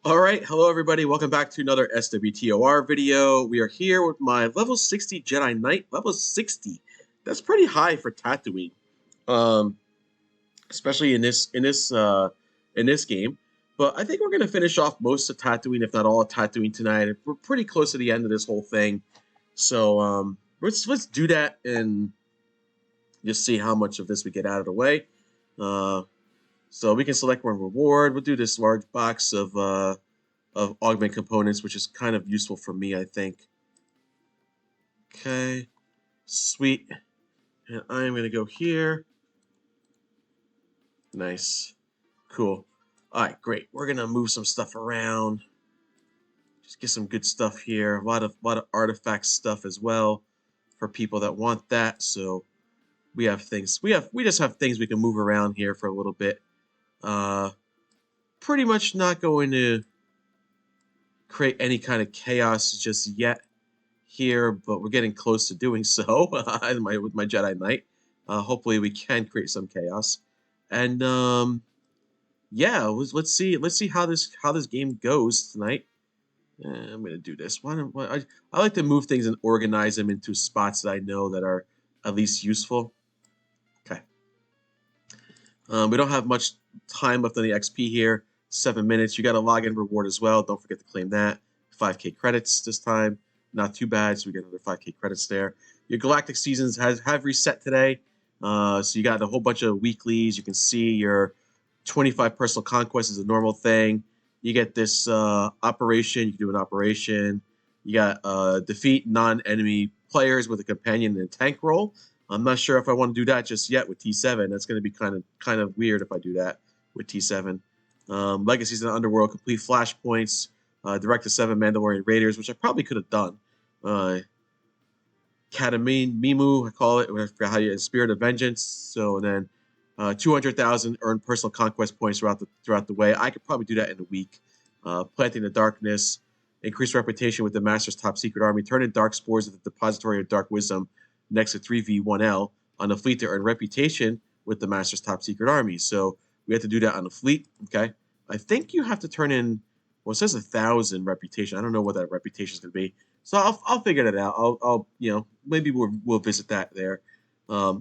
All right, hello everybody. Welcome back to another SWTOR video. We are here with my level 60 Jedi Knight. Level 60. That's pretty high for Tatooine. Um, Especially in this game. But I think we're gonna finish off most of Tatooine, if not all of Tatooine tonight. We're pretty close to the end of this whole thing. So let's do that and just see how much of this we get out of the way. Uh, so we can select one reward. We'll do this large box of augment components, which is kind of useful for me, I think. Okay, sweet. And I'm going to go here. Nice. Cool. All right, great. We're going to move some stuff around. Just get some good stuff here. A lot of artifact stuff as well for people that want that. So we have things. We just have things we can move around here for a little bit. Pretty much not going to create any kind of chaos just yet here, but we're getting close to doing so with my Jedi Knight. Hopefully, we can create some chaos, and yeah, let's see how this game goes tonight. I'm gonna do this. I like to move things and organize them into spots that I know that are at least useful. Okay. We don't have much time left on the XP here. 7 minutes. You got a login reward as well. Don't forget to claim that. 5K credits this time. Not too bad. So we get another 5K credits there. Your galactic seasons have reset today. So you got a whole bunch of weeklies. You can see your 25 personal conquests is a normal thing. You get this operation. You can do an operation. You got defeat non-enemy players with a companion and a tank role. I'm not sure if I want to do that just yet with T7. That's going to be kind of weird if I do that with T7. Legacies in the Underworld, complete flashpoints, direct to 7 Mandalorian Raiders, which I probably could have done. Katamine Mimu, I call it. I forgot how you Spirit of Vengeance. So and then 200,000 earned personal conquest points throughout the way. I could probably do that in a week. Planting the Darkness, increase reputation with the Master's top secret army, turn in dark spores at the depository of dark wisdom next to 3v1L on the fleet to earn reputation with the Master's top secret army. So we have to do that on the fleet. Okay, I think you have to turn in. Well, it says 1,000 reputation. I don't know what that reputation is going to be. So I'll figure that out. I'll maybe we'll visit that there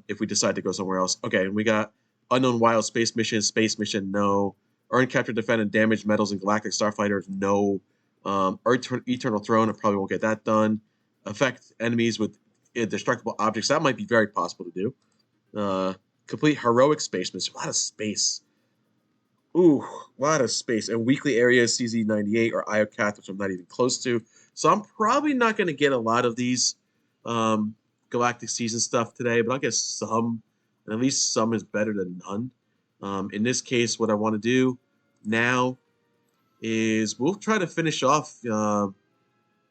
if we decide to go somewhere else. Okay, and we got unknown wild space mission, no. Earn, capture, defend, and damage medals in galactic starfighters, no. Eternal throne, I probably won't get that done. Affect enemies with indestructible objects, that might be very possible to do. Complete heroic space mission, a lot of space. Ooh, a lot of space. And weekly areas, CZ98 or IOCAT, which I'm not even close to. So I'm probably not going to get a lot of these Galactic Season stuff today, but I'll get some. And at least some is better than none. In this case, what I want to do now is we'll try to finish off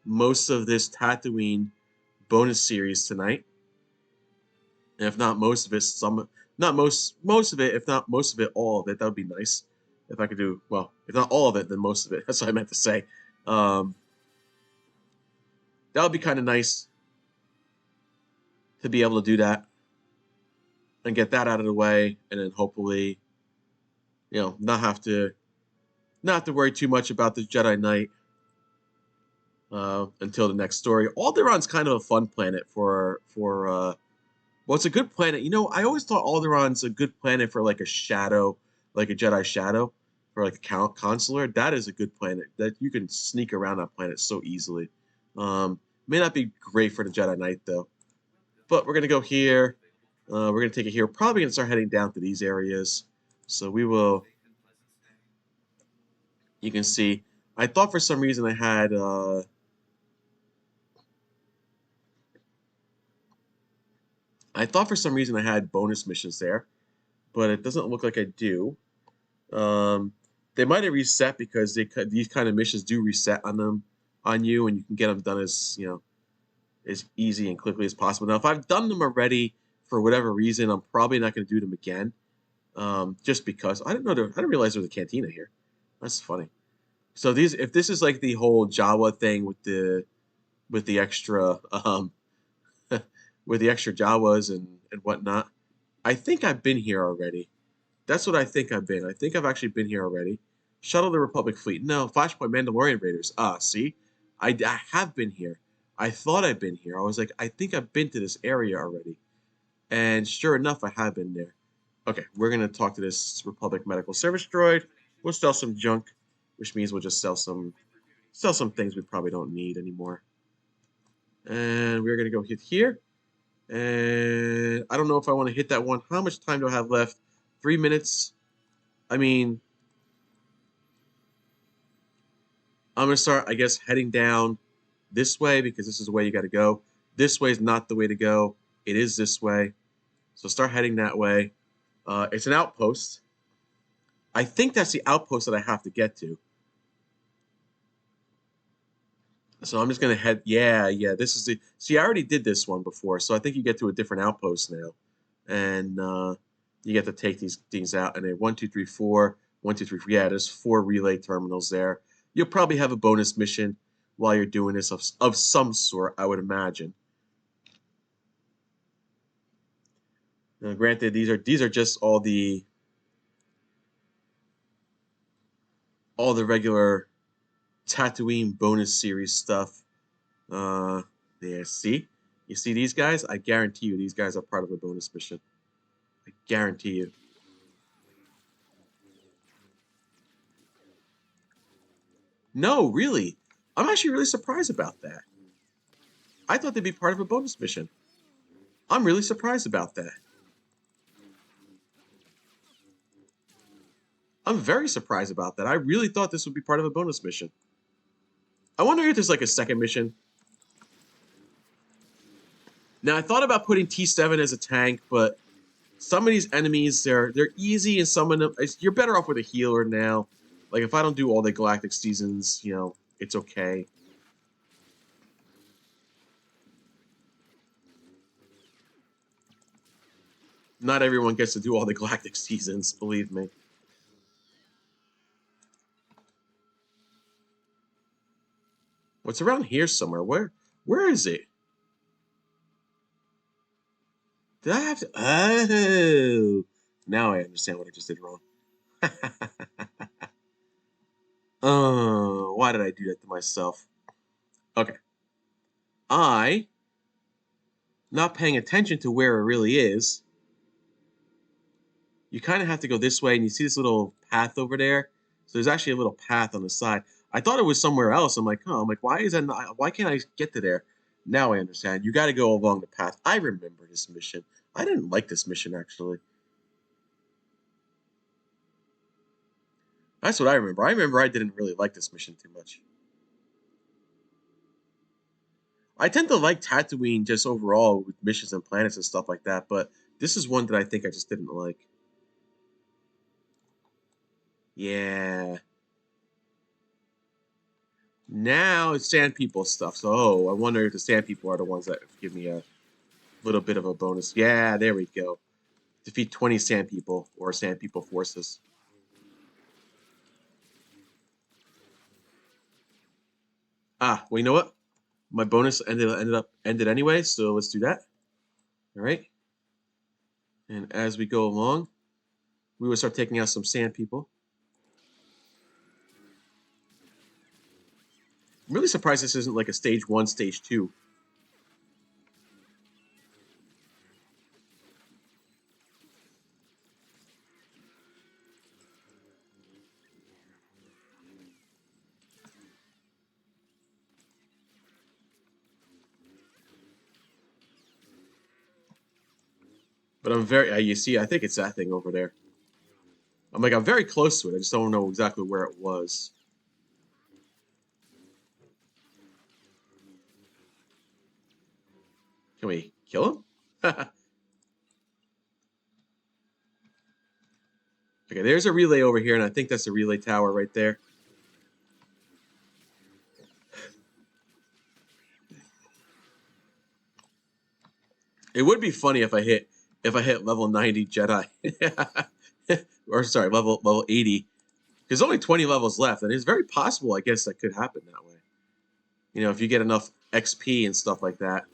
most of this Tatooine bonus series tonight. And if not most of it, most of it, if not most of it, all of it, that would be nice. If I could do, well, if not all of it, then most of it. That's what I meant to say. That would be kind of nice to be able to do that and get that out of the way, and then hopefully, not have to worry too much about the Jedi Knight until the next story. Alderaan's kind of a fun planet for well, it's a good planet. I always thought Alderaan's a good planet for like a shadow, like a Jedi shadow, for like a consular. That is a good planet that you can sneak around that planet so easily. May not be great for the Jedi Knight though. But we're gonna go here. We're gonna take it here. Probably gonna start heading down to these areas. So we will. You can see. I thought for some reason I had. I thought for some reason I had bonus missions there, but it doesn't look like I do. They might have reset because these kind of missions do reset on you, and you can get them done as as easy and quickly as possible. Now, if I've done them already for whatever reason, I'm probably not going to do them again, just because I didn't realize there was a cantina here. That's funny. So if this is like the whole Jawa thing with the extra with the extra Jawas and whatnot, I think I've been here already. That's what I think I've been. I think I've actually been here already. Shuttle the Republic fleet. No, Flashpoint Mandalorian Raiders. Ah, see? I have been here. I thought I'd been here. I was like, I think I've been to this area already. And sure enough, I have been there. Okay, we're going to talk to this Republic Medical Service droid. We'll sell some junk, which means we'll just sell some things we probably don't need anymore. And we're going to go hit here. And I don't know if I want to hit that one. How much time do I have left? 3 minutes. I mean, I'm going to start, I guess, heading down this way because this is the way you got to go. This way is not the way to go. It is this way. So start heading that way. It's an outpost. I think that's the outpost that I have to get to. So I'm just going to head. Yeah. This is the. See, I already did this one before. So I think you get to a different outpost now. And you get to take these things out. And then 1, 2, 3, 4. 1, 2, 3, 4. Yeah, there's 4 relay terminals there. You'll probably have a bonus mission while you're doing this of some sort, I would imagine. Now, granted, these are just all the regular Tatooine bonus series stuff. Yeah, see? You see these guys? I guarantee you these guys are part of a bonus mission. I guarantee you. No, really. I'm actually really surprised about that. I thought they'd be part of a bonus mission. I'm really surprised about that. I'm very surprised about that. I really thought this would be part of a bonus mission. I wonder if there's like a second mission. Now, I thought about putting T7 as a tank, but some of these enemies, they're easy, and some of them, you're better off with a healer now. Like, if I don't do all the Galactic Seasons, you know, it's okay. Not everyone gets to do all the Galactic Seasons, believe me. What's around here somewhere? Where is it? Did I have to? Oh, now I understand what I just did wrong. Oh, why did I do that to myself? Okay. Not paying attention to where it really is. You kind of have to go this way, and you see this little path over there. So there's actually a little path on the side. I thought it was somewhere else. I'm like, why is that not? Why can't I get to there? Now I understand. You got to go along the path. I remember this mission. I didn't like this mission actually. That's what I remember. I remember I didn't really like this mission too much. I tend to like Tatooine just overall with missions and planets and stuff like that, but this is one that I think I just didn't like. Yeah. Now it's Sand People stuff. So, I wonder if the Sand People are the ones that give me a little bit of a bonus. Yeah, there we go. Defeat 20 Sand People or Sand People forces. Ah, well, you know what? My bonus ended anyway, so let's do that. All right. And as we go along, we will start taking out some Sand People. I'm really surprised this isn't like a stage 1, stage 2. But I'm very, you see, I think it's that thing over there. I'm very close to it. I just don't know exactly where it was. Can we kill him? Okay, there's a relay over here, and I think that's a relay tower right there. It would be funny if I hit level 90 Jedi. Or sorry, level 80. There's only 20 levels left, and it's very possible, I guess, that could happen that way. You know, if you get enough XP and stuff like that.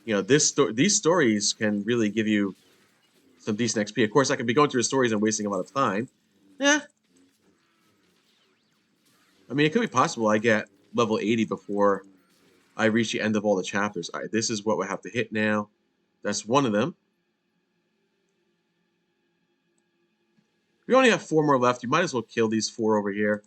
You know, these stories can really give you some decent XP. Of course, I could be going through the stories and wasting a lot of time. Yeah. I mean, it could be possible I get level 80 before I reach the end of all the chapters. All right, this is what we have to hit now. That's one of them. We only have 4 more left. You might as well kill these 4 over here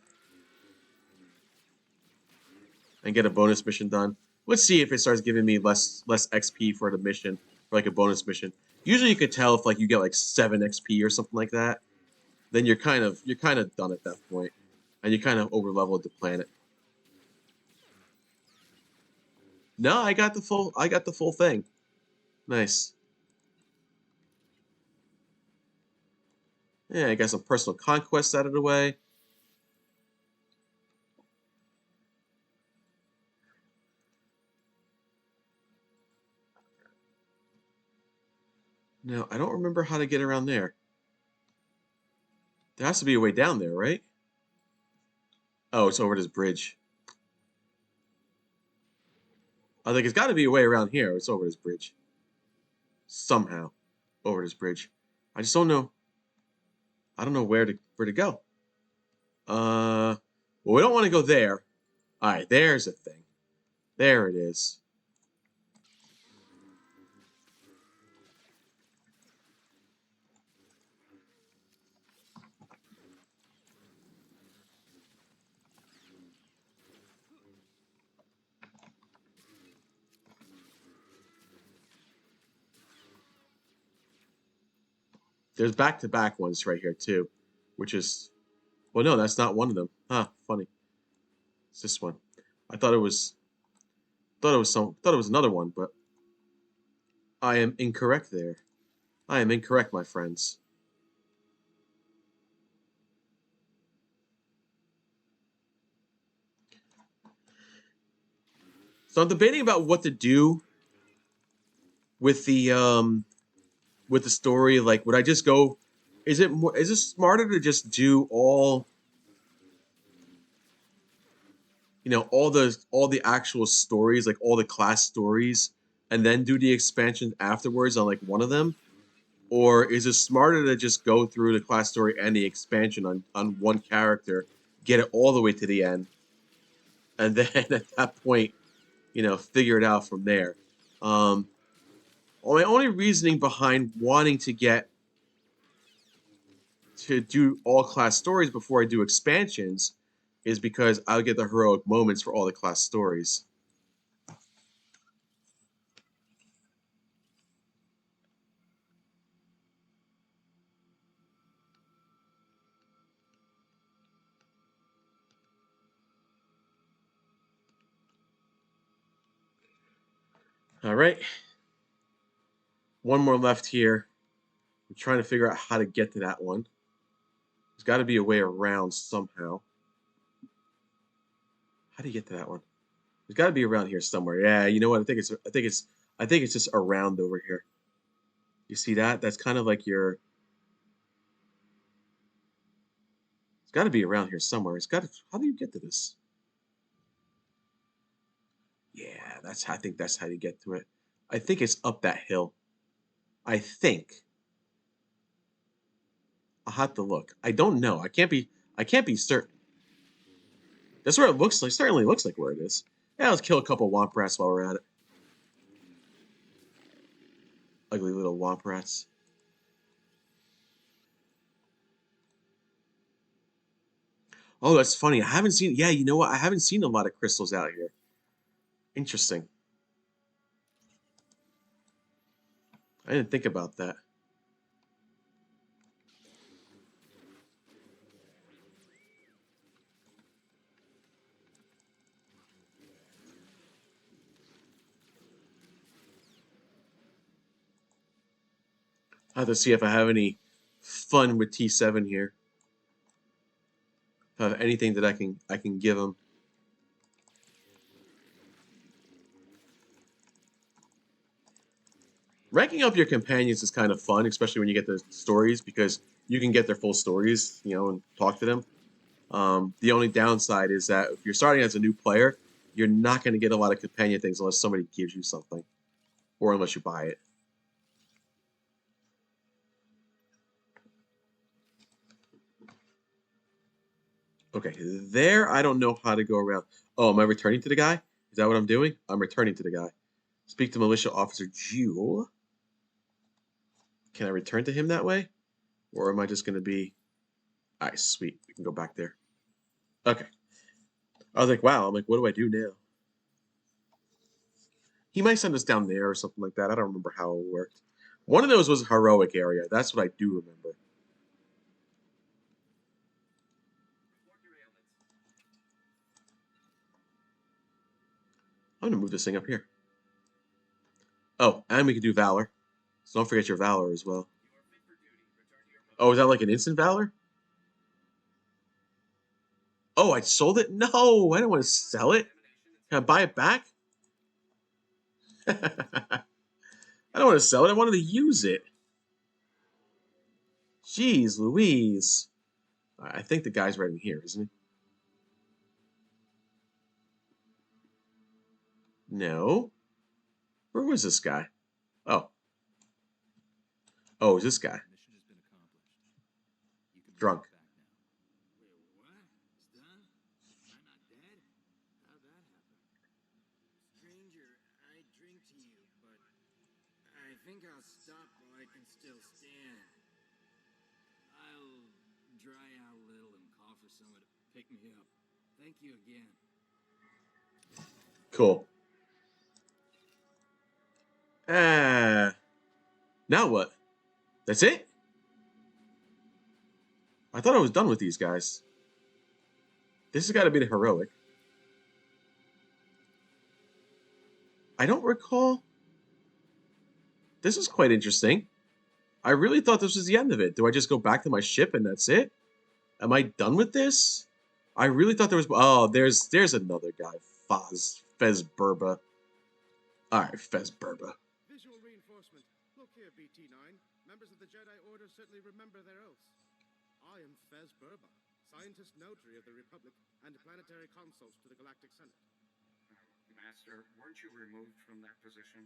and get a bonus mission done. Let's see if it starts giving me less XP for the mission, for like a bonus mission. Usually you could tell if like you get like 7 XP or something like that. Then you're kind of done at that point, and you kind of over leveled the planet. No, I got the full thing. Nice. Yeah, I got some personal conquests out of the way. Now, I don't remember how to get around there. There has to be a way down there, right? Oh, it's over this bridge. I think it's got to be a way around here. It's over this bridge. Somehow. Over this bridge. I just don't know. I don't know where to go. Well, we don't want to go there. All right, there's a thing. There it is. There's back-to-back ones right here too, which is, well, no, that's not one of them. Huh, funny. It's this one. I thought it was another one, but I am incorrect there. I am incorrect, my friends. So I'm debating about what to do with the story. Like, would I just go? Is it smarter to just do all all the actual stories, like all the class stories, and then do the expansion afterwards on like one of them? Or is it smarter to just go through the class story and the expansion on one character, get it all the way to the end, and then at that point, figure it out from there? My only reasoning behind wanting to do all class stories before I do expansions is because I'll get the heroic moments for all the class stories. All right. One more left here. I'm trying to figure out how to get to that one. There's got to be a way around somehow. How do you get to that one? There's got to be around here somewhere. Yeah, you know what? I think it's just around over here. You see that? That's kind of like your. It's got to be around here somewhere. It's got to. How do you get to this? Yeah, I think that's how you get to it. I think it's up that hill. I think. I'll have to look. I don't know. I can't be certain. That's where it looks like. Certainly looks like where it is. Yeah, let's kill a couple womp rats while we're at it. Ugly little womp rats. Oh, that's funny. I haven't seen. Yeah, you know what? I haven't seen a lot of crystals out here. Interesting. I didn't think about that. I have to see if I have any fun with T7 here. If I have anything that I can give them. Ranking up your companions is kind of fun, especially when you get the stories, because you can get their full stories, and talk to them. The only downside is that if you're starting as a new player, you're not going to get a lot of companion things unless somebody gives you something, or unless you buy it. Okay, there I don't know how to go around. Oh, am I returning to the guy? Is that what I'm doing? I'm returning to the guy. Speak to Militia Officer Jewel. Can I return to him that way? Or am I just going to be... Alright, sweet. We can go back there. Okay. I was like, wow. I'm like, what do I do now? He might send us down there or something like that. I don't remember how it worked. One of those was a heroic area. That's what I do remember. I'm going to move this thing up here. Oh, and we can do Valor. So don't forget your Valor as well. Oh, is that like an instant Valor? Oh, I sold it? No, I don't want to sell it. Can I buy it back? I don't want to sell it. I wanted to use it. Jeez Louise. I think the guy's right in here, isn't he? No. Where was this guy? Oh. Oh, is this guy? Drunk. I think I'll stop while I can still stand. I'll dry out a little and call for someone to pick me up. Thank you again. Cool. Now what? That's it? I thought I was done with these guys. This has got to be the heroic. I don't recall. This is quite interesting. I really thought this was the end of it. Do I just go back to my ship and that's it? Am I done with this? I really thought there was... Oh, there's another guy. Fez Burba. Alright, Fez Burba. Visual reinforcement. Look here, BT-9. Members of the Jedi Order certainly remember their oaths. I am Fez Burba, scientist notary of the Republic and planetary consult to the Galactic Senate. Master, weren't you removed from that position?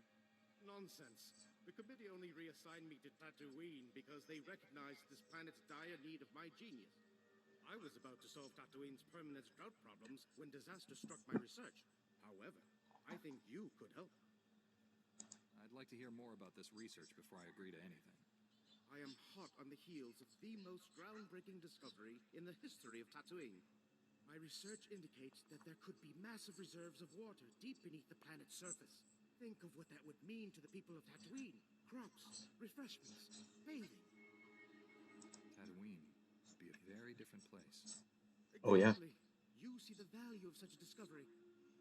Nonsense. The committee only reassigned me to Tatooine because they recognized this planet's dire need of my genius. I was about to solve Tatooine's permanent drought problems when disaster struck my research. However, I think you could help. I'd like to hear more about this research before I agree to anything. I am hot on the heels of the most groundbreaking discovery in the history of Tatooine. My research indicates that there could be massive reserves of water deep beneath the planet's surface. Think of what that would mean to the people of Tatooine. Crops, refreshments, bathing. Tatooine would be a very different place. Oh, yeah. Exactly. You see the value of such a discovery.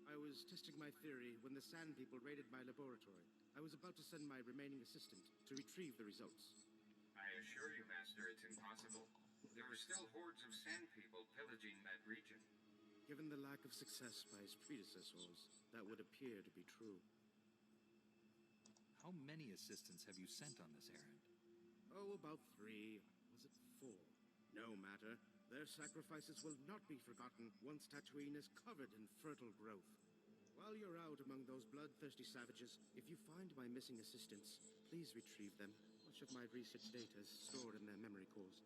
I was testing my theory when the Sand People raided my laboratory. I was about to send my remaining assistant to retrieve the results. I assure you, Master, it's impossible. There are still hordes of Sand People pillaging that region. Given the lack of success by his predecessors, that would appear to be true. How many assistants have you sent on this errand? Oh, about 3. Was it 4? No matter. Their sacrifices will not be forgotten once Tatooine is covered in fertile growth. While you're out among those bloodthirsty savages, if you find my missing assistants, please retrieve them. Much of my research data is stored in their memory cores.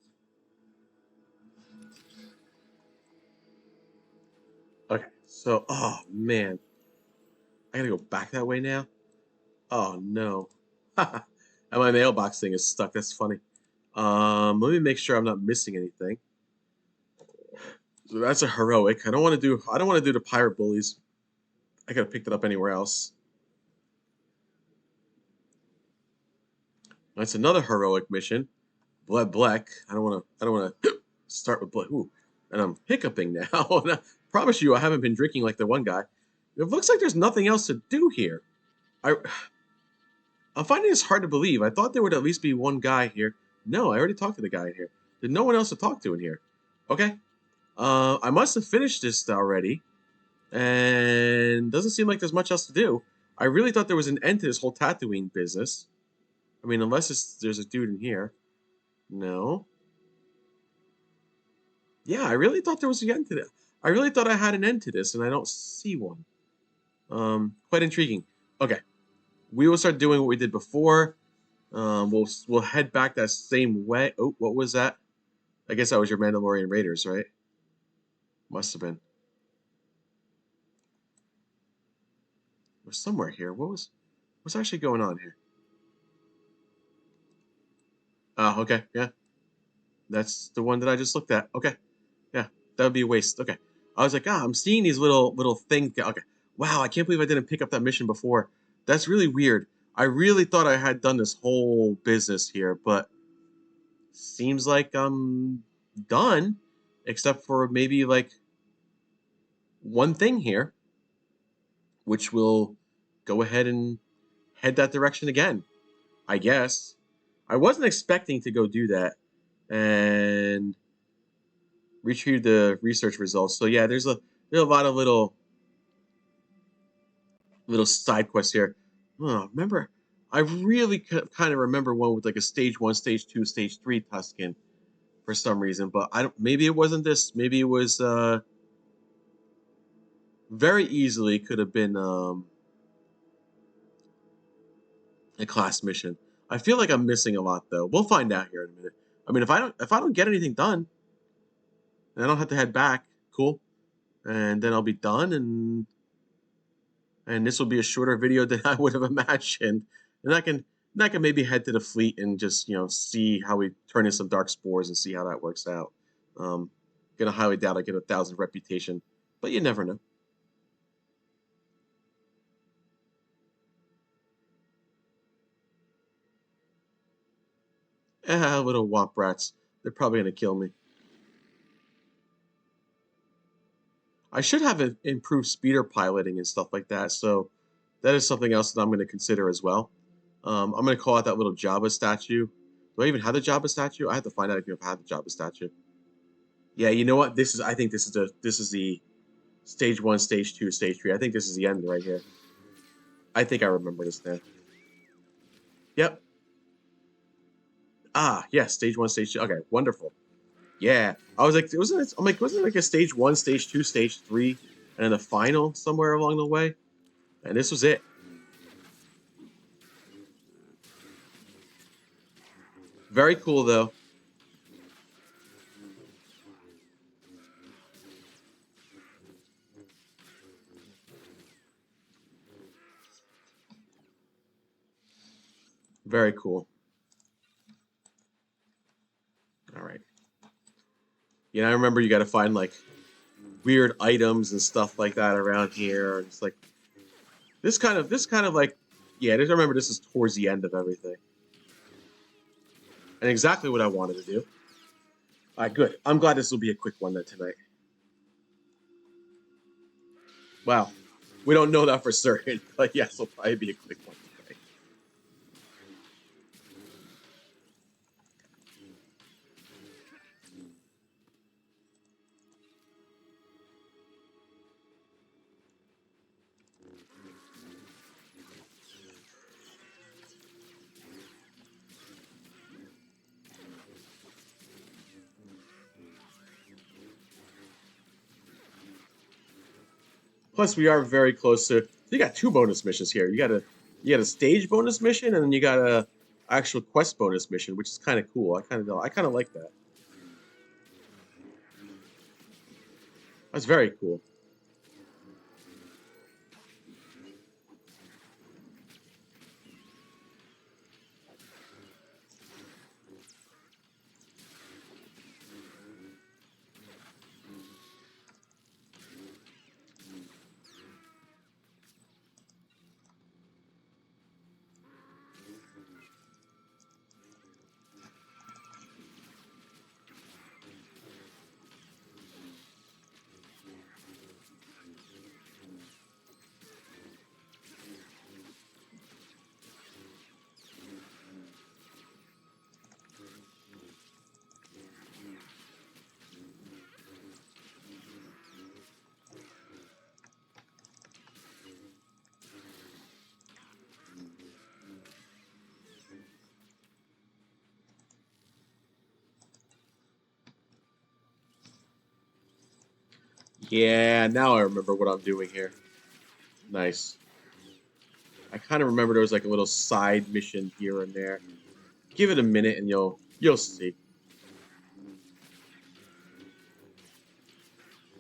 Okay, so... Oh, man. I gotta go back that way now? Oh, no. And my mailbox thing is stuck. That's funny. Let me make sure I'm not missing anything. So that's a heroic. I don't want to do the pirate bullies. I could have picked it up anywhere else. That's another heroic mission. Blood Black. I don't want to start with blood. Ooh, and I'm hiccuping now. And I promise you, I haven't been drinking like the one guy. It looks like there's nothing else to do here. I'm finding this hard to believe. I thought there would at least be one guy here. No, I already talked to the guy in here. There's no one else to talk to in here. Okay. I must have finished this already. And doesn't seem like there's much else to do. I really thought there was an end to this whole Tatooine business. I mean, unless there's a dude in here. No. Yeah, I really thought there was an end to this. I really thought I had an end to this, and I don't see one. Quite intriguing. Okay. We will start doing what we did before. We'll head back that same way. Oh, what was that? I guess that was your Mandalorian Raiders, right? Must have been. It was somewhere here. What's actually going on here? Oh, okay, yeah. That's the one that I just looked at. Okay. Yeah, that would be a waste. Okay. I was like, I'm seeing these little things. Okay. Wow, I can't believe I didn't pick up that mission before. That's really weird. I really thought I had done this whole business here, but seems like I'm done, except for maybe like one thing here, which will go ahead and head that direction again, I guess. I wasn't expecting to go do that and retrieve the research results. So yeah, there's a lot of little side quests here. Oh, remember, I really kind of remember one with like a stage 1, stage 2, stage 3 Tusken for some reason, but I don't. Maybe it wasn't this. Maybe it was very easily could have been a class mission. I feel like I'm missing a lot though. We'll find out here in a minute. I mean, if I don't get anything done, then I don't have to head back. Cool, and then I'll be done, and this will be a shorter video than I would have imagined. And I can maybe head to the fleet and just see how we turn in some dark spores and see how that works out. Um, gonna highly doubt I get 1,000 reputation, but you never know. Little womp rats. They're probably gonna kill me. I should have improved speeder piloting and stuff like that. So that is something else that I'm going to consider as well. I'm going to call out that little Jabba statue. Do I even have the Jabba statue? I have to find out if you have the Jabba statue. Yeah, you know what? I think this is the stage 1, stage 2, stage 3. I think this is the end right here. I think I remember this now. Yep. Yeah, stage 1, stage 2. Okay, wonderful. Yeah, I was like, wasn't it like a stage 1, stage 2, stage 3, and then the final somewhere along the way? And this was it. Very cool though. Very cool. All right. I remember you got to find like weird items and stuff like that around here. It's like this kind of like, yeah. I remember this is towards the end of everything, and exactly what I wanted to do. All right, good. I'm glad this will be a quick one then tonight. Wow, we don't know that for certain, but yes, it'll probably be a quick one tonight. Plus, we are very close to. You got 2 bonus missions here. You got a stage bonus mission, and then you got a actual quest bonus mission, which is kind of cool. I kind of like that. That's very cool. Yeah, now I remember what I'm doing here. Nice. I kind of remember there was like a little side mission here and there. Give it a minute and you'll see.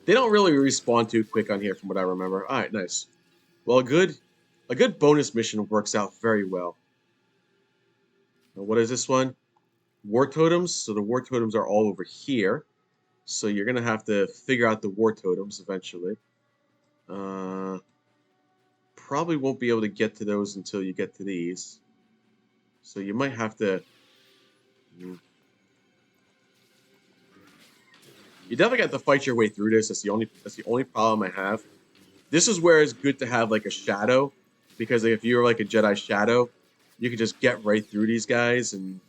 They don't really respawn too quick on here from what I remember. All right, nice. Well, a good bonus mission works out very well. Now, what is this one? War totems. So the war totems are all over here. So you're gonna have to figure out the war totems eventually. Probably won't be able to get to those until you get to these. So you might have to. You definitely got to fight your way through this. That's the only problem I have. This is where it's good to have like a shadow, because if you're like a Jedi shadow, you can just get right through these guys and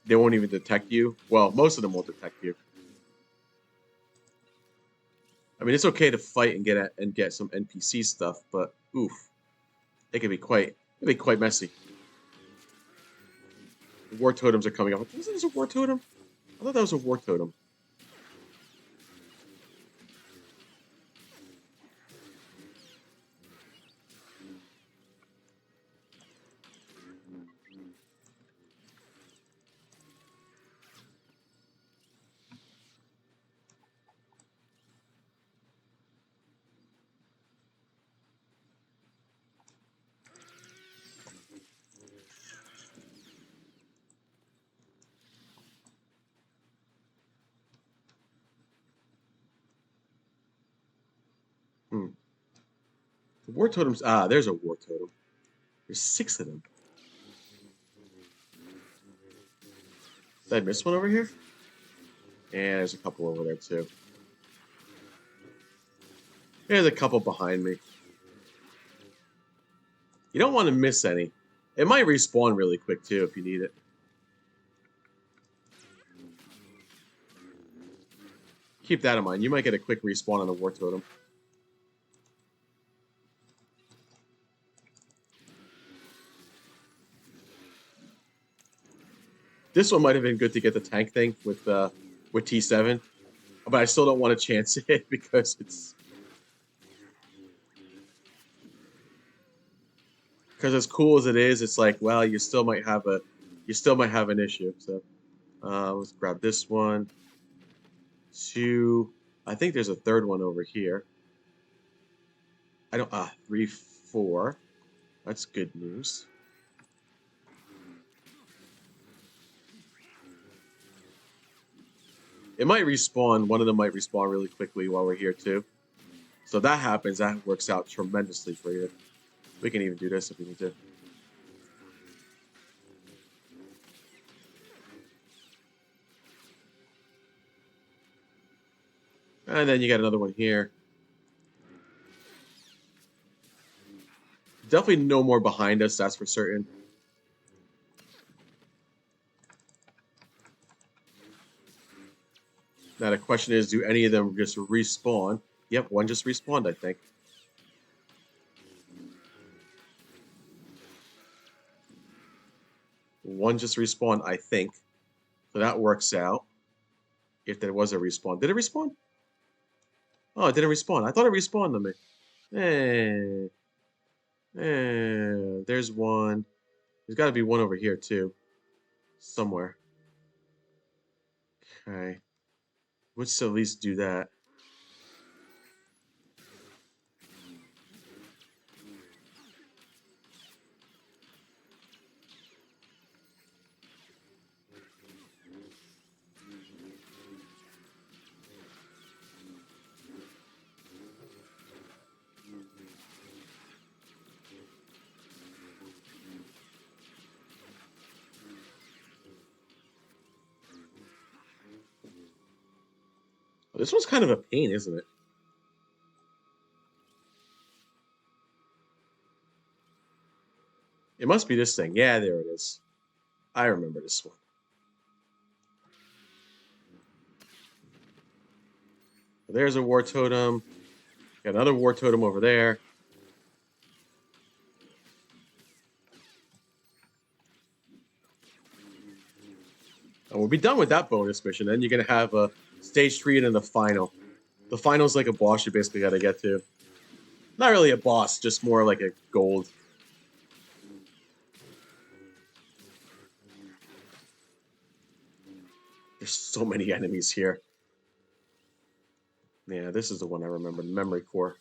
they won't even detect you. Well, most of them won't detect you. I mean, it's okay to fight and get some NPC stuff, but oof, it can be quite messy. The war totems are coming up. Wasn't this a war totem? I thought that was a war totem. The war totems. Ah, there's a war totem. There's 6 of them. Did I miss one over here? And there's a couple over there too. There's a couple behind me. You don't want to miss any. It might respawn really quick too if you need it. Keep that in mind. You might get a quick respawn on the war totem. This one might have been good to get the tank thing with T7, but I still don't want to chance it because it's as cool as it is. It's like, well, you still might have an issue. So let's grab this one. 2. I think there's a third one over here. 3, 4. That's good news. It might respawn. One of them might respawn really quickly while we're here too. So if that happens, that works out tremendously for you. We can even do this if we need to. And then you got another one here. Definitely no more behind us, that's for certain. Now the question is, do any of them just respawn? Yep, one just respawned, I think. One just respawned, I think. So that works out. If there was a respawn. Did it respawn? Oh, it didn't respawn. I thought it respawned on me. There's one. There's got to be one over here, too. Somewhere. Okay. Let's at least do that. This one's kind of a pain, isn't it? It must be this thing. Yeah, there it is. I remember this one. There's a war totem. Got another war totem over there. And we'll be done with that bonus mission. Then you're going to have a stage 3 and then the final. The final's like a boss you basically got to get to. Not really a boss, just more like a gold. There's so many enemies here. Yeah, this is the one I remember, the memory core.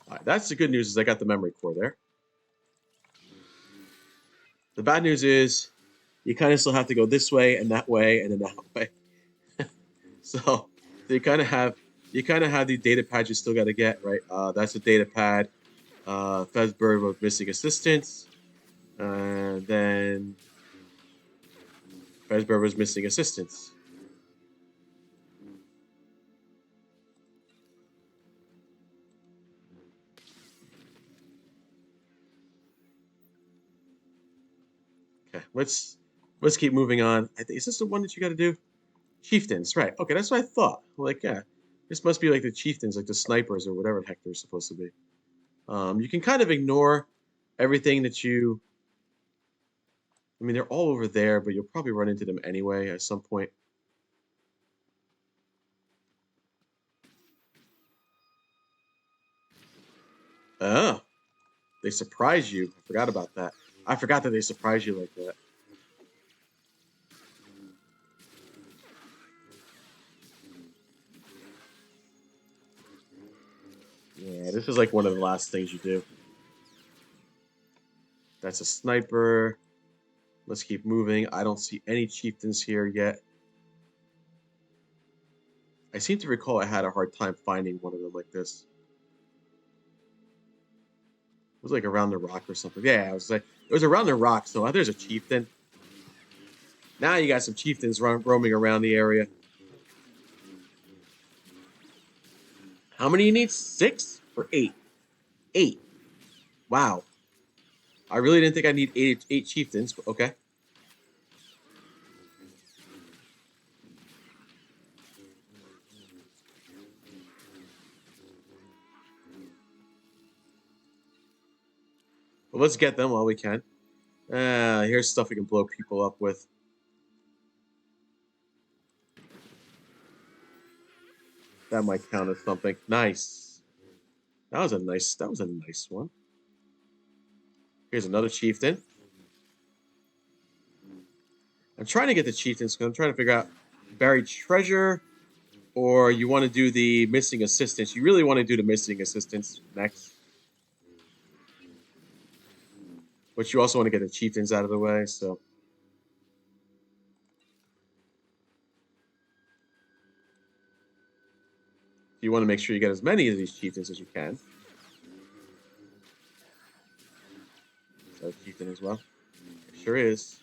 All right, that's the good news is I got the memory core there. The bad news is you kind of still have to go this way and then that way. So you kind of have these data pads you still got to get right. That's a data pad. Fezberg was missing assistance, and then Fezberg was missing assistance. Okay, let's keep moving on. I think is this the one that you got to do? Chieftains, right? Okay, that's what I thought. Like, yeah, this must be like the chieftains, like the snipers or whatever the heck they're supposed to be. You can kind of ignore everything that you. I mean, they're all over there, but you'll probably run into them anyway at some point. Oh, they surprise you. I forgot about that. I forgot that they surprise you like that. Yeah, this is like one of the last things you do. That's a sniper. Let's keep moving. I don't see any chieftains here yet. I seem to recall I had a hard time finding one of them like this. It was like around the rock or something. Yeah, it was around the rock. So there's a chieftain. Now you got some chieftains roaming around the area. How many you need? 6 or 8? 8. Wow. I really didn't think I need eight chieftains, but okay. Well, let's get them while we can. Here's stuff we can blow people up with. That might count as something. Nice. That was a nice one. Here's another chieftain. I'm trying to get the chieftains because I'm trying to figure out buried treasure, or you want to do the missing assistance. You really want to do the missing assistance next. But you also want to get the chieftains out of the way, so. You want to make sure you get as many of these chieftains as you can. Is that a chieftain as well? It sure is.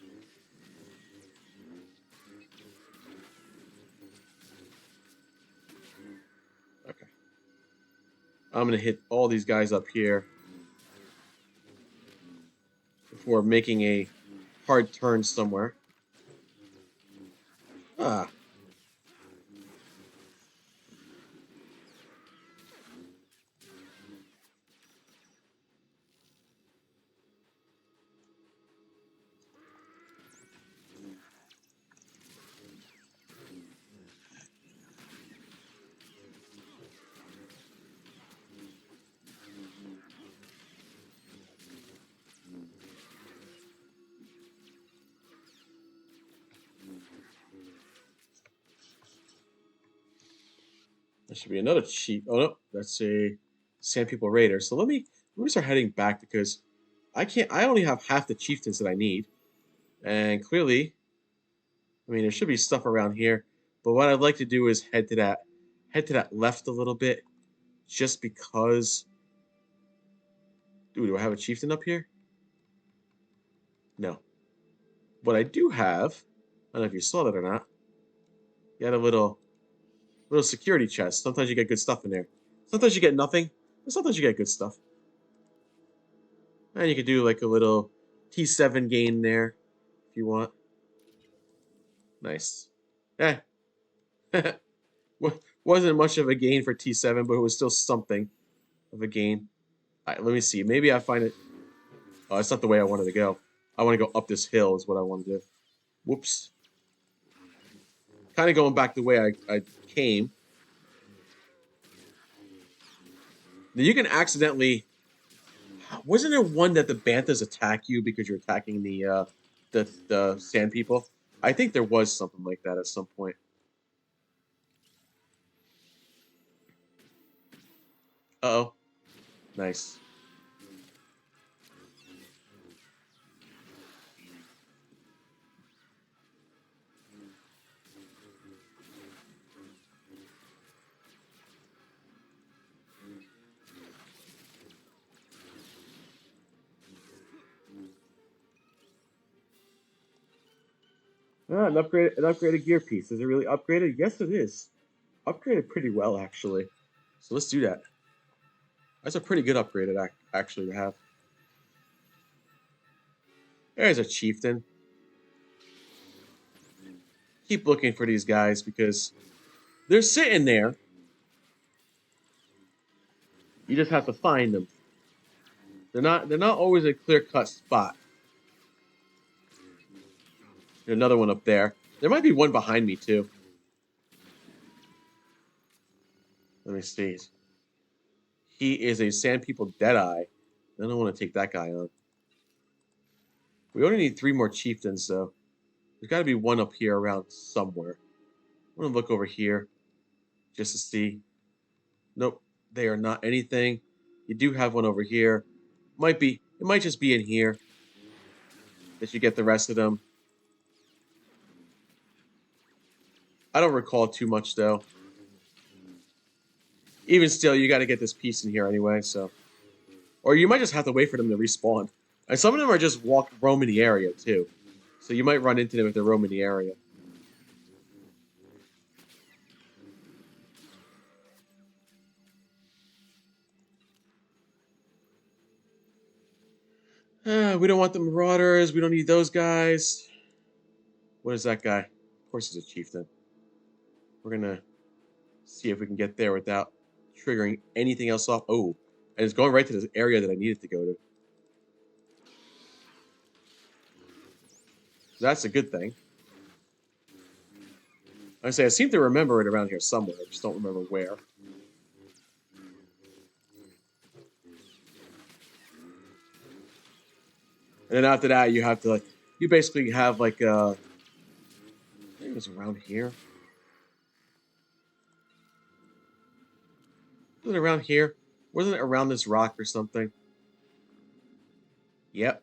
Okay. I'm going to hit all these guys up here before making a hard turn somewhere. Ah. There should be another chief. Oh no, that's a Sand People Raider. So let me start heading back because I only have half the chieftains that I need. And clearly, I mean there should be stuff around here. But what I'd like to do is head to that left a little bit. Just because. Ooh, do I have a chieftain up here? No. What I do have, I don't know if you saw that or not. You had a little security chest. Sometimes you get good stuff in there. Sometimes you get nothing, but sometimes you get good stuff. And you can do like a little T7 gain there if you want. Nice. Eh. Wasn't much of a gain for T7, but it was still something of a gain. All right, let me see. Maybe I find it. Oh, it's not the way I wanted to go. I want to go up this hill is what I want to do. Whoops. Kind of going back the way I came. Now you can accidentally. Wasn't there one that the banthas attack you because you're attacking the sand people? I think there was something like that at some point. Uh-oh. Nice. Ah, an upgraded gear piece. Is it really upgraded? Yes, it is. Upgraded pretty well, actually. So let's do that. That's a pretty good upgrade, actually, to have. There's a chieftain. Keep looking for these guys because they're sitting there. You just have to find them. They're not always a clear-cut spot. There's another one up there. There might be one behind me too. Let me see. He is a Sand People Deadeye. I don't want to take that guy on. We only need 3 more chieftains, though. There's got to be one up here around somewhere. I'm going to look over here just to see. Nope, they are not anything. You do have one over here. It might just be in here that you get the rest of them. I don't recall too much, though. Even still, you got to get this piece in here anyway, so. Or you might just have to wait for them to respawn. And some of them are just roaming the area, too. So you might run into them if they're roaming the area. We don't want the Marauders. We don't need those guys. What is that guy? Of course he's a chieftain. We're going to see if we can get there without triggering anything else off. Oh, and it's going right to this area that I needed to go to. That's a good thing. I seem to remember it around here somewhere. I just don't remember where. And then after that, you basically have like, I think it was around here. Was it around here? Wasn't it around this rock or something? Yep.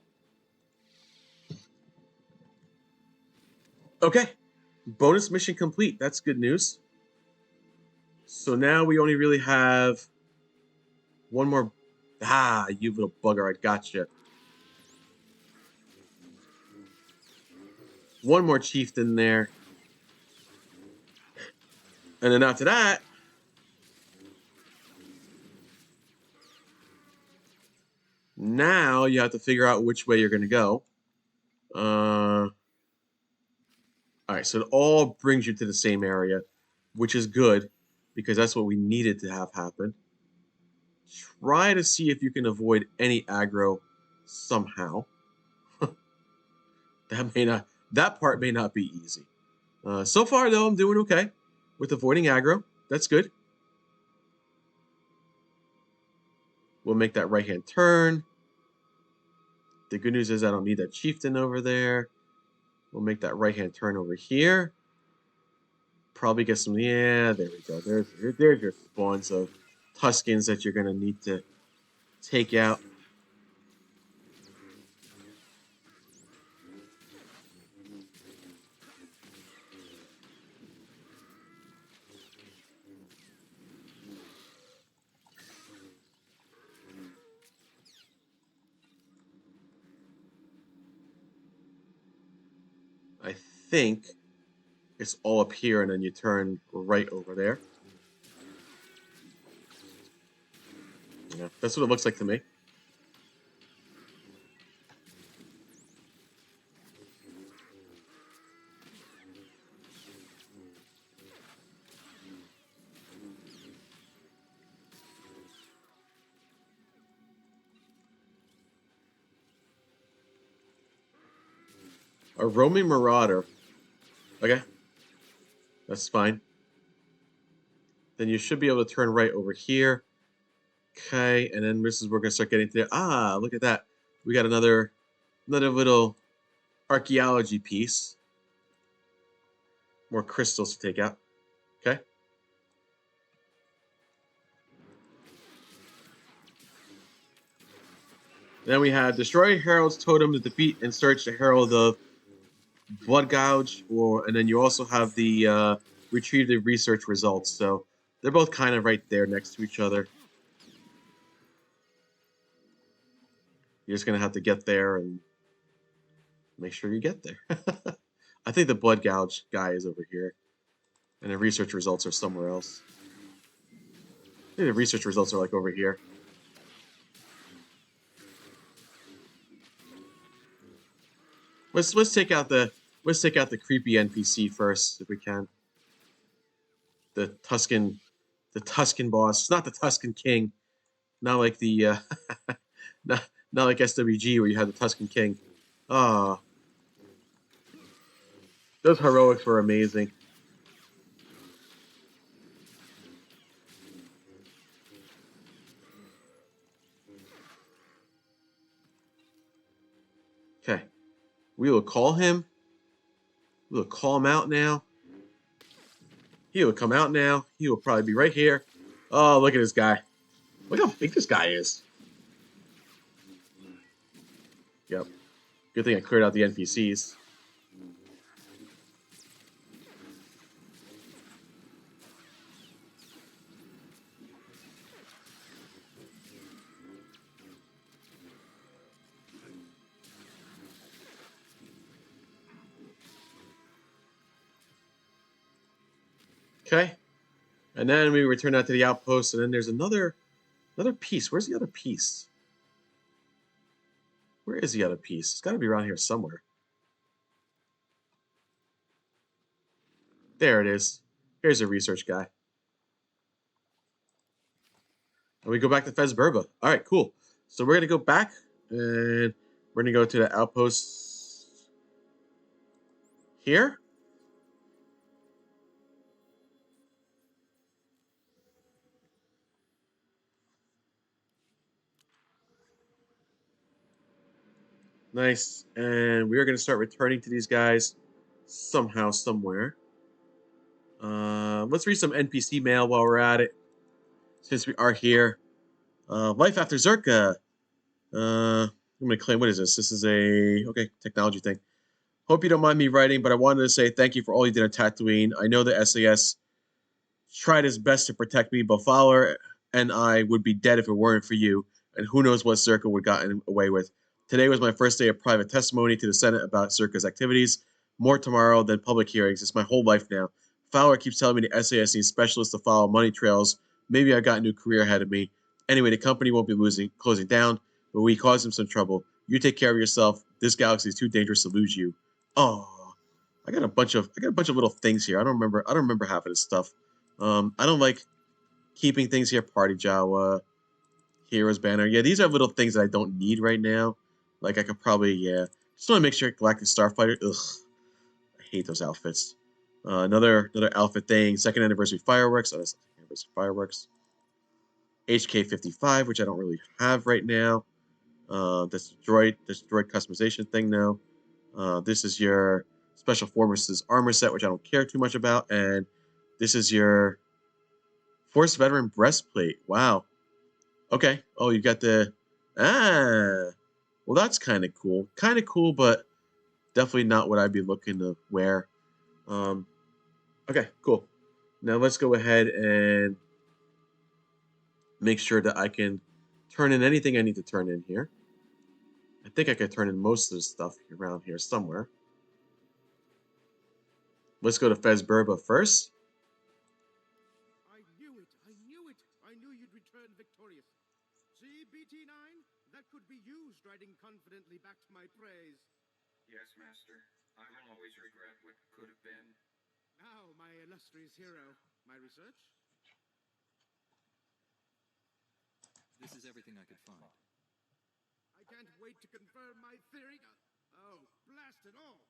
Okay. Bonus mission complete. That's good news. So now we only really have one more. Ah, you little bugger. I gotcha. One more chieftain there. And then after that, now you have to figure out which way you're going to go. All right, so it all brings you to the same area, which is good because that's what we needed to have happen. Try to see if you can avoid any aggro somehow. That part may not be easy. So far, though, I'm doing okay with avoiding aggro. That's good. We'll make that right-hand turn. The good news is I don't need that chieftain over there. We'll make that right-hand turn over here. Probably get some, yeah, there we go. There's your spawns of Tuskens that you're going to need to take out. I think it's all up here, and then you turn right over there. Yeah, that's what it looks like to me. A roaming marauder. Okay. That's fine. Then you should be able to turn right over here. Okay, and then this is where we're going to start getting to... Ah, look at that. We got another little archaeology piece. More crystals to take out. Okay. Then we have destroy Herald's totem to defeat and search the Herald of Blood Gouge, and then you also have the retrieve the research results. So they're both kind of right there next to each other. You're just gonna have to get there and make sure you get there. I think the Blood Gouge guy is over here, and the research results are somewhere else. I think the research results are like over here. Let's take out the creepy NPC first if we can. The Tuscan boss. It's not the Tuscan King. Not like the not like SWG where you had the Tuscan King. Ah, those heroics were amazing. Okay, we will call him. We will call him out now. He will come out now. He will probably be right here. Oh, look at this guy. Look how big this guy is. Yep. Good thing I cleared out the NPCs. Okay. And then we return out to the outpost, and then there's another piece. Where's the other piece? Where is the other piece? It's got to be around here somewhere. There it is. Here's a research guy. And we go back to Fez Burba. All right, cool. So we're going to go back, and we're going to go to the outpost here. Nice. And we are going to start returning to these guys somehow, somewhere. Let's read some NPC mail while we're at it, since we are here. Life after Zerka. I'm going to claim, what is this? This is a, okay, technology thing. Hope you don't mind me writing, but I wanted to say thank you for all you did on Tatooine. I know the SAS tried his best to protect me, but Fowler and I would be dead if it weren't for you, and who knows what Zerka would have gotten away with. Today was my first day of private testimony to the Senate about Zerka's activities. More tomorrow than public hearings. It's my whole life now. Fowler keeps telling me the SAS needs specialists to follow money trails. Maybe I've got a new career ahead of me. Anyway, the company won't be closing down, but we caused him some trouble. You take care of yourself. This galaxy is too dangerous to lose you. Oh, I got a bunch of little things here. I don't remember half of this stuff. I don't like keeping things here. Party Jawa, Heroes Banner. Yeah, these are little things that I don't need right now. Like I could probably, yeah. Just want to make sure Galactic Starfighter. Ugh, I hate those outfits. Another outfit thing. Second anniversary fireworks. Oh, that's anniversary fireworks. HK 55, which I don't really have right now. This droid customization thing now. This is your Special Forces armor set, which I don't care too much about, and this is your Force Veteran breastplate. Wow. Okay. Oh, you got the Well, that's kind of cool. Kind of cool, but definitely not what I'd be looking to wear. Okay, cool. Now let's go ahead and make sure that I can turn in anything I need to turn in here. I think I could turn in most of the stuff around here somewhere. Let's go to Fez Burba first. I knew it! I knew it! I knew you'd return victorious. See, BT-9? That could be you striding confidently back to my praise. Yes, Master. I will always regret what could have been. Now, my illustrious hero. My research? This is everything I could find. I can't wait to confirm my theory. Oh, blast it all!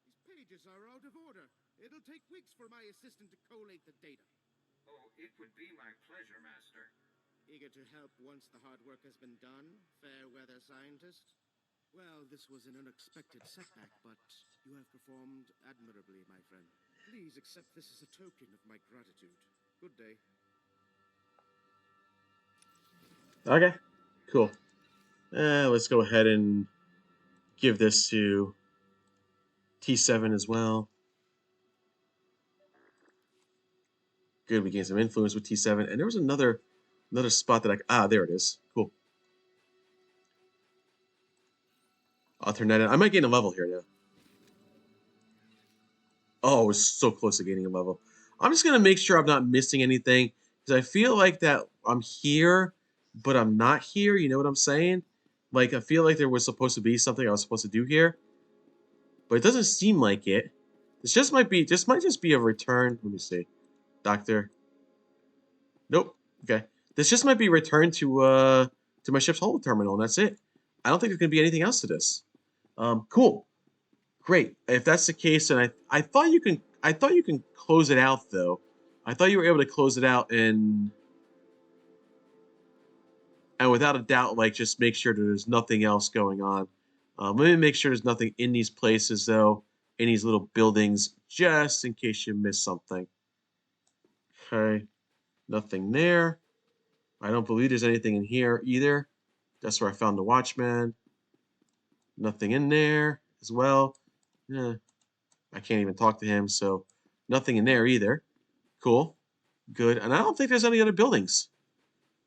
These pages are out of order. It'll take weeks for my assistant to collate the data. Oh, it would be my pleasure, Master. Eager to help once the hard work has been done, fair weather scientist? Well, this was an unexpected setback, but you have performed admirably, my friend. Please accept this as a token of my gratitude. Good day. Okay, cool. Let's go ahead and give this to T7 as well. Good, we gained some influence with T7. And there was another spot that there it is. Cool. I'll turn that in. I might gain a level here now. Oh, I was so close to gaining a level. I'm just going to make sure I'm not missing anything, because I feel like that I'm here, but I'm not here. You know what I'm saying? Like, I feel like there was supposed to be something I was supposed to do here, but it doesn't seem like it. This might just be a return. Let me see. Doctor. Nope. Okay. This just might be a return to my ship's hold terminal, and that's it. I don't think there's going to be anything else to this. Cool. Great. If that's the case, then I thought you can close it out though. I thought you were able to close it out and without a doubt, like, just make sure that there's nothing else going on. Let me make sure there's nothing in these places though, in these little buildings, just in case you miss something. Okay. Nothing there. I don't believe there's anything in here either. That's where I found the Watchman. Nothing in there as well. Yeah. I can't even talk to him, so nothing in there either. Cool. Good. And I don't think there's any other buildings.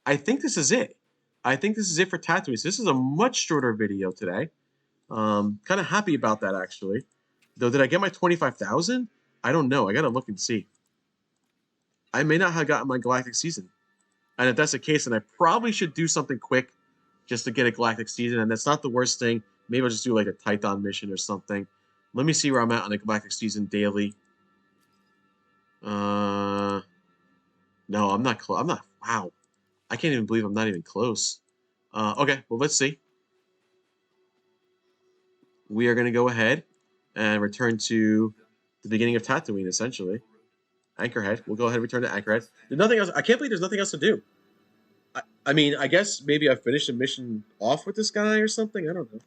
I think this is it. I think this is it for Tatooine. So this is a much shorter video today. Kind of happy about that, actually. Though, did I get my 25,000? I don't know. I got to look and see. I may not have gotten my Galactic Season. And if that's the case, then I probably should do something quick just to get a Galactic Season. And that's not the worst thing. Maybe I'll just do like a Tython mission or something. Let me see where I'm at on the Galactic Season daily. No, I'm not close. I'm not. Wow. I can't even believe I'm not even close. Okay, well, let's see. We are going to go ahead and return to the beginning of Tatooine, essentially. Anchorhead. We'll go ahead and return to Anchorhead. There's nothing else. I can't believe there's nothing else to do. I mean, I guess maybe I finished the mission off with this guy or something. I don't know.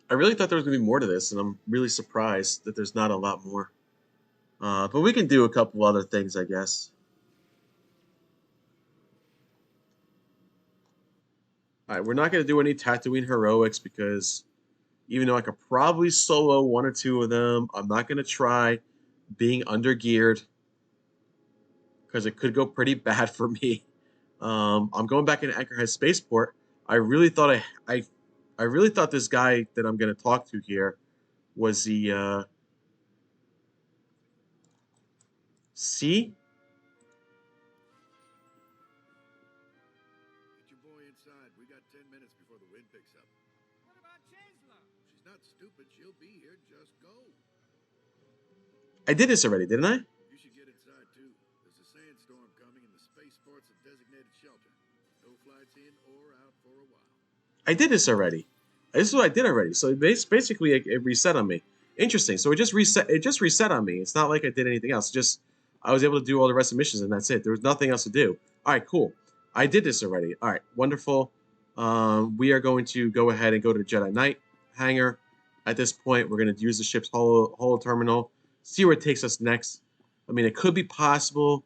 I really thought there was going to be more to this, and I'm really surprised that there's not a lot more. But we can do a couple other things, I guess. All right, we're not going to do any Tatooine heroics because even though I could probably solo one or two of them, I'm not going to try being undergeared because it could go pretty bad for me. I'm going back into Anchorhead Spaceport. I really thought I really thought this guy that I'm going to talk to here was the C. Get your boy inside. We got 10 minutes before the wind picks up. What about Chancellor? She's not stupid. She'll be here. Just go. I did this already, didn't I? You should get inside, too. There's a sandstorm coming, and the spaceport's a designated shelter. No flights in or out for a while. I did this already. This is what I did already. So basically, it reset on me. Interesting. So it just reset on me. It's not like I did anything else. I was able to do all the rest of the missions, and that's it. There was nothing else to do. All right, cool. I did this already. All right, wonderful. We are going to go ahead and go to the Jedi Knight hangar. At this point, we're going to use the ship's holo terminal, see where it takes us next. I mean, it could be possible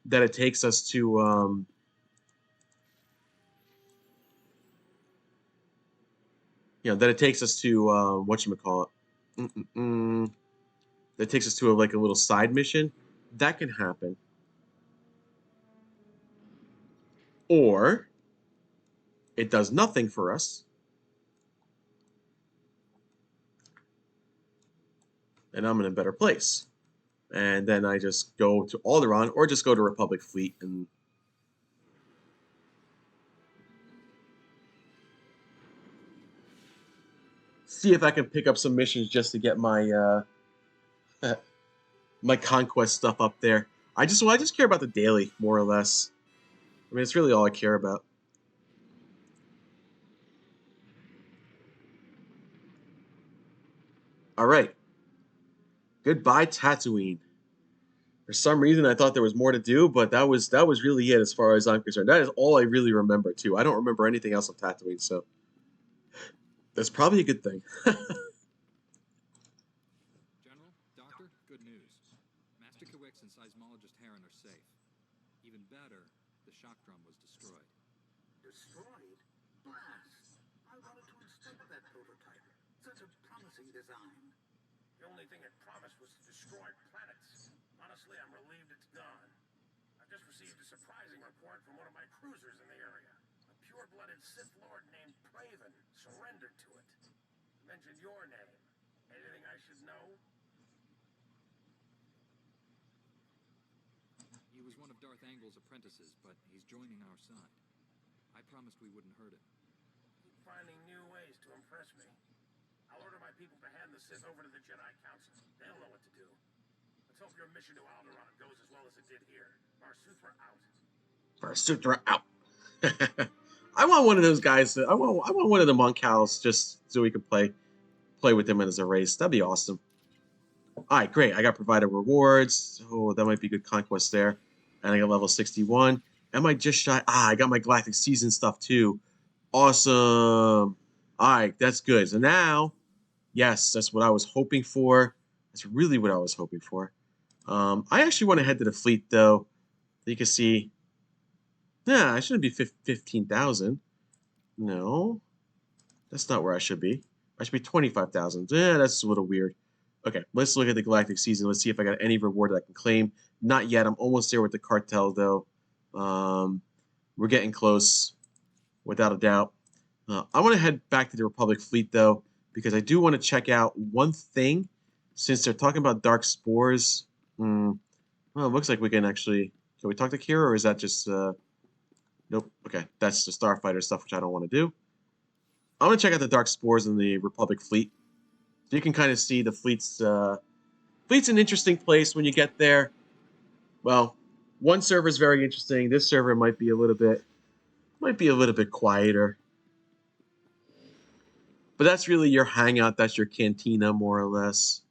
that it takes us to that it takes us to whatchamacallit. That takes us to like a little side mission. That can happen. Or it does nothing for us. And I'm in a better place. And then I just go to Alderaan or just go to Republic Fleet and see if I can pick up some missions just to get my my conquest stuff up there. I just care about the daily, more or less. I mean, it's really all I care about. All right. Goodbye, Tatooine. For some reason, I thought there was more to do, but that was really it as far as I'm concerned. That is all I really remember too. I don't remember anything else of Tatooine, so that's probably a good thing. General, Doctor, good news. Master Kawix and seismologist Heron are safe. Even better, the shock drum was destroyed. Destroyed? Blast! I wanted to inspect that prototype. Such a promising design. The only thing it promised was to destroy planets. Honestly, I'm relieved it's gone. I've just received a surprising report from one of my cruisers in the area. A pure-blooded Sith Lord named Praven surrendered to it. Mentioned your name. Anything I should know? He was one of Darth Angle's apprentices, but he's joining our side. I promised we wouldn't hurt him. Keep finding new ways to impress me. I'll order my people to hand the Sith over to the Jedi Council. They'll know what to do. Let's hope your mission to Alderaan goes as well as it did here. SWTOR out. SWTOR out. I want one of those guys. I want one of the Moncals just so we can play with them as a race. That'd be awesome. All right, great. I got provided rewards. Oh, that might be good conquest there. And I got level 61. Am I just shy? I got my Galactic Season stuff too. Awesome. All right, that's good. So now, yes, that's what I was hoping for. That's really what I was hoping for. I actually want to head to the fleet though. You can see. Nah, I shouldn't be 15,000. No, that's not where I should be. I should be 25,000. That's a little weird. Okay, let's look at the Galactic Season. Let's see if I got any reward that I can claim. Not yet. I'm almost there with the cartel, though. We're getting close, without a doubt. I want to head back to the Republic fleet, though, because I do want to check out one thing. Since they're talking about dark spores, well, it looks like we can actually... Can we talk to Kira, or is that just... Nope. Okay, that's the Starfighter stuff, which I don't want to do. I want to check out the dark spores in the Republic fleet. So you can kind of see the fleet's an interesting place when you get there. Well, one server is very interesting. This server might be a little bit quieter. But that's really your hangout. That's your cantina, more or less.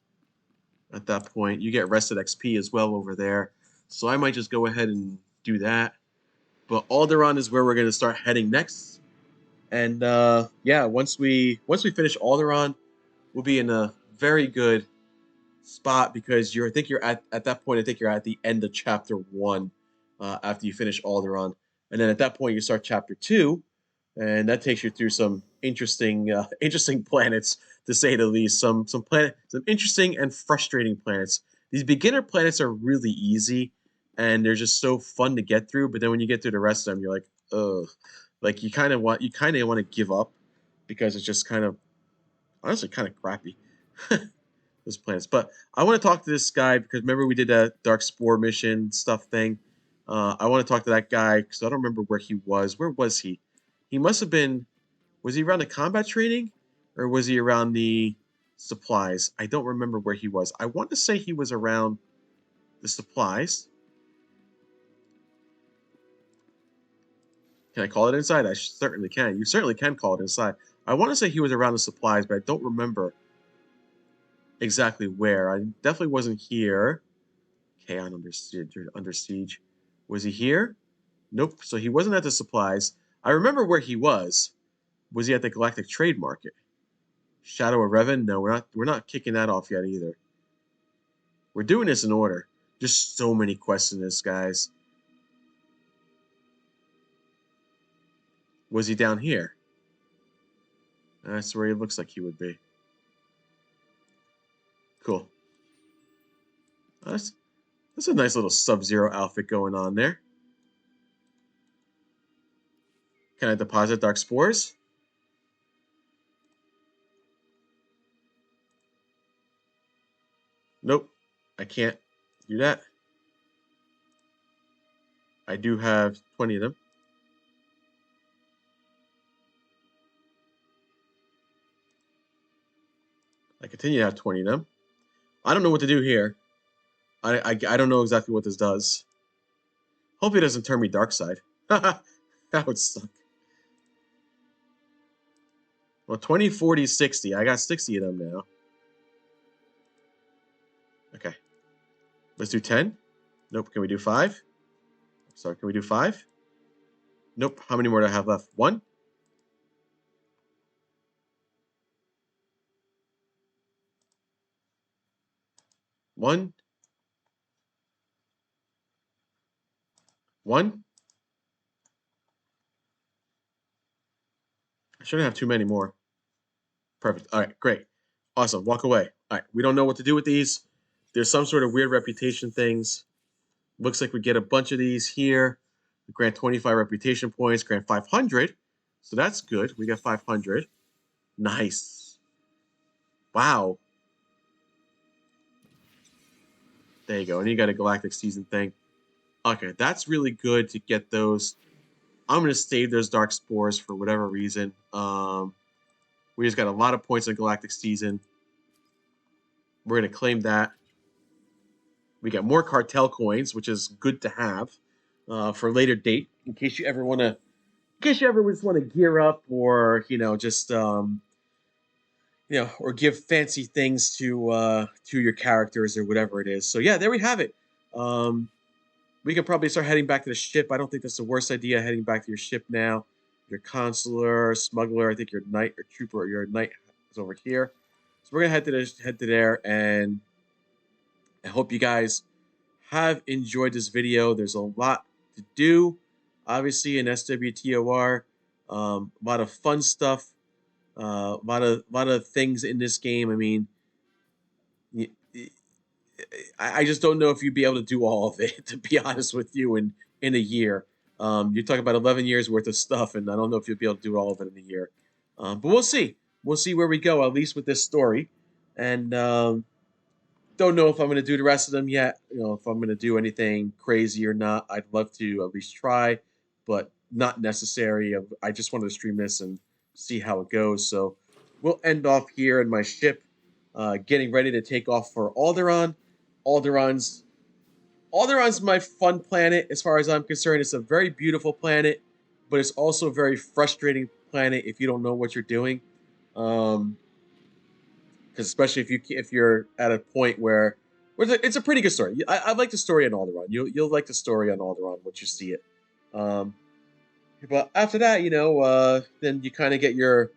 At that point, you get rested XP as well over there. So I might just go ahead and do that. But Alderaan is where we're going to start heading next. And yeah, once we finish Alderaan, we'll be in a very good spot because I think you're at that point. I think you're at the end of chapter 1 after you finish Alderaan, and then at that point you start chapter 2, and that takes you through some interesting planets, to say the least. Some interesting and frustrating planets. These beginner planets are really easy, and they're just so fun to get through. But then when you get through the rest of them, you're like, ugh, like you kind of want to give up because it's just kind of honestly kind of crappy. Those planets. But I want to talk to this guy because remember we did that Dark Spore mission stuff thing. I want to talk to that guy because I don't remember where he was. Where was he? He must have been... Was he around the combat training? Or was he around the supplies? I don't remember where he was. I want to say he was around the supplies. Can I call it inside? I certainly can. You certainly can call it inside. I want to say he was around the supplies, but I don't remember exactly where. I definitely wasn't here. Okay, on Under Siege. Was he here? Nope. So he wasn't at the supplies. I remember where he was. Was he at the Galactic Trade Market? Shadow of Revan? No, we're not kicking that off yet either. We're doing this in order. Just so many quests in this, guys. Was he down here? That's where he looks like he would be. Cool. That's a nice little Sub-Zero outfit going on there. Can I deposit Dark Spores? Nope. I can't do that. I do have 20 of them. I continue to have 20 of them. I don't know what to do here. I don't know exactly what this does. Hopefully it doesn't turn me dark side. That would suck. Well, 20, 40, 60. I got 60 of them now. Okay. Let's do 10. Nope. Can we do 5? Sorry, can we do 5? Nope. How many more do I have left? 1? 1? 1? I shouldn't have too many more. Perfect. All right, great. Awesome. Walk away. All right, we don't know what to do with these. There's some sort of weird reputation things. Looks like we get a bunch of these here. We grant 25 reputation points, grant 500. So that's good. We got 500. Nice. Wow. There you go. And you got a galactic season thing. Okay, that's really good to get those. I'm going to save those dark spores for whatever reason. We just got a lot of points on galactic season. We're going to claim that. We got more cartel coins, which is good to have for a later date, in case you ever want to, just want to gear up, or just or give fancy things to your characters or whatever it is. So yeah, there we have it. We can probably start heading back to the ship. I don't think that's the worst idea, heading back to your ship now. Your consular, smuggler, I think your knight or trooper, or your knight is over here. So we're gonna head to there, and I hope you guys have enjoyed this video. There's a lot to do, obviously, in SWTOR. A lot of fun stuff. A lot of things in this game. I mean, I just don't know if you'd be able to do all of it, to be honest with you, in a year. You're talking about 11 years worth of stuff, and I don't know if you'll be able to do all of it in a year. But we'll see. We'll see where we go, at least with this story. And don't know if I'm going to do the rest of them yet. If I'm going to do anything crazy or not. I'd love to at least try, but not necessary. I just wanted to stream this and see how it goes. So we'll end off here in my ship, getting ready to take off for Alderaan. Alderaan's my fun planet as far as I'm concerned. It's a very beautiful planet, but it's also a very frustrating planet if you don't know what you're doing. Because especially if you're at a point where it's a pretty good story. I like the story on Alderaan. You'll like the story on Alderaan once you see it. But after that, then you kind of get your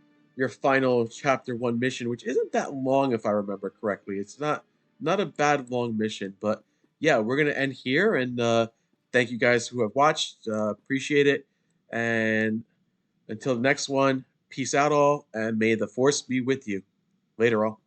final chapter 1 mission, which isn't that long if I remember correctly. It's not a bad long mission, but yeah, we're gonna end here, and thank you guys who have watched. Appreciate it, and until the next one, peace out all, and may the force be with you. Later all.